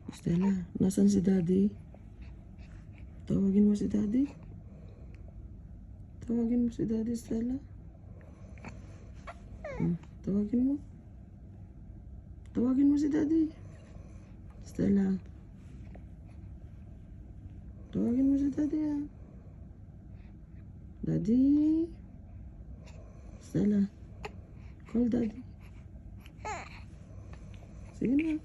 Stella, nasan si Daddy? Tawagin mo si Daddy. Tawagin mo si Daddy, Stella. Tawagin mo. Tawagin mo si Daddy. Stella. Tawagin mo si Daddy, ah. Daddy. Stella. Call Daddy. Sige na.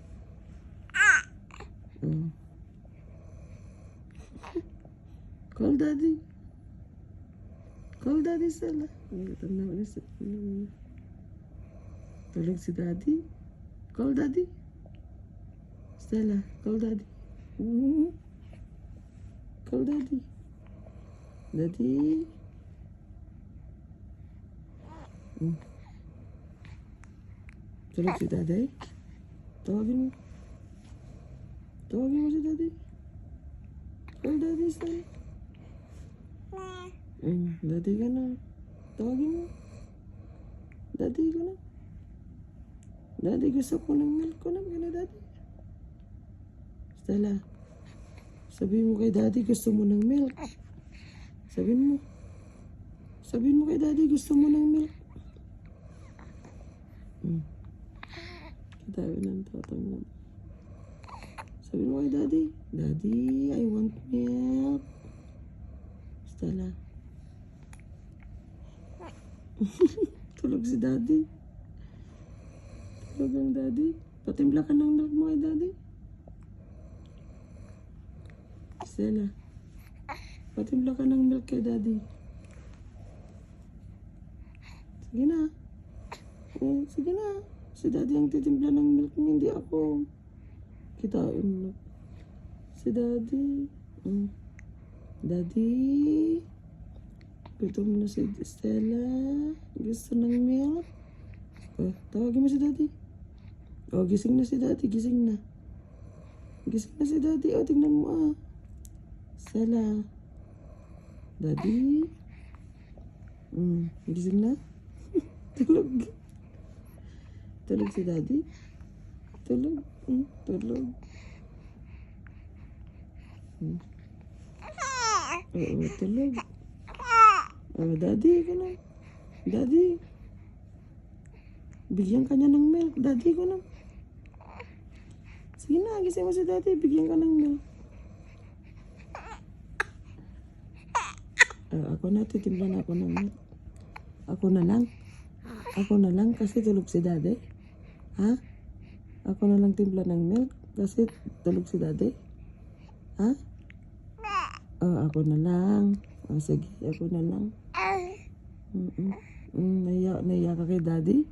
Call Daddy. Call Daddy, Stella. Tulog si Daddy. Call Daddy. Stella, call Daddy. Call Daddy. Daddy. Tulog si Daddy. Tawagin mo. Tawagin mo si Daddy. Call Daddy, Stella. Daddy ka na. Tawagin mo. Daddy ka na. Daddy, gusto ko ng milk ko na. Gana, Daddy. Stella. Sabihin mo kay Daddy, gusto mo ng milk. Sabihin mo. Sabihin mo kay Daddy, gusto mo ng milk. Kitabi ng tatang mo. Sabihin mo kay Daddy. Daddy, I want milk. Stella. Tulog si Daddy. Tulog ang Daddy. Patimpla ka ng milk mo kay Daddy. Stella. Patimpla ka ng milk kay Daddy. Sige na. Sige na. Si Daddy ang titimpla ng milk mo, hindi ako. Kitain mo. Si Daddy. Daddy. Gutom na si Stella. Gusto ng milk. Tawagin mo si Daddy. Gising na si Daddy. Gising na. Gising na si Daddy. Tingnan mo, ah. Stella. Daddy. Gising na. Tulog. Tulog si Daddy. Tulog. Tulog. Tulog. Daddy, ganun. Daddy. Bigyan ka niya ng milk. Daddy, ganun. Sige na, gising mo si Daddy. Bigyan ka ng milk. Ako na, titimplan ako ng milk. Ako na lang. Ako na lang kasi tulog si Daddy. Ha? Ako na lang timpla ng milk kasi tulog si Daddy. Ha? Ako na lang. Sige, ako na lang. Naiya ka kay Daddy?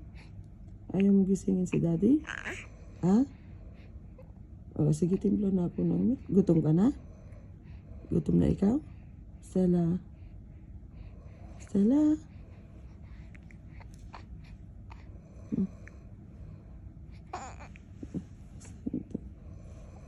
Ayaw mo gisingin si Daddy? Ha? Sige, timpla na ako ng milk. Gutom ka na? Gutom na ikaw? Stella. Stella.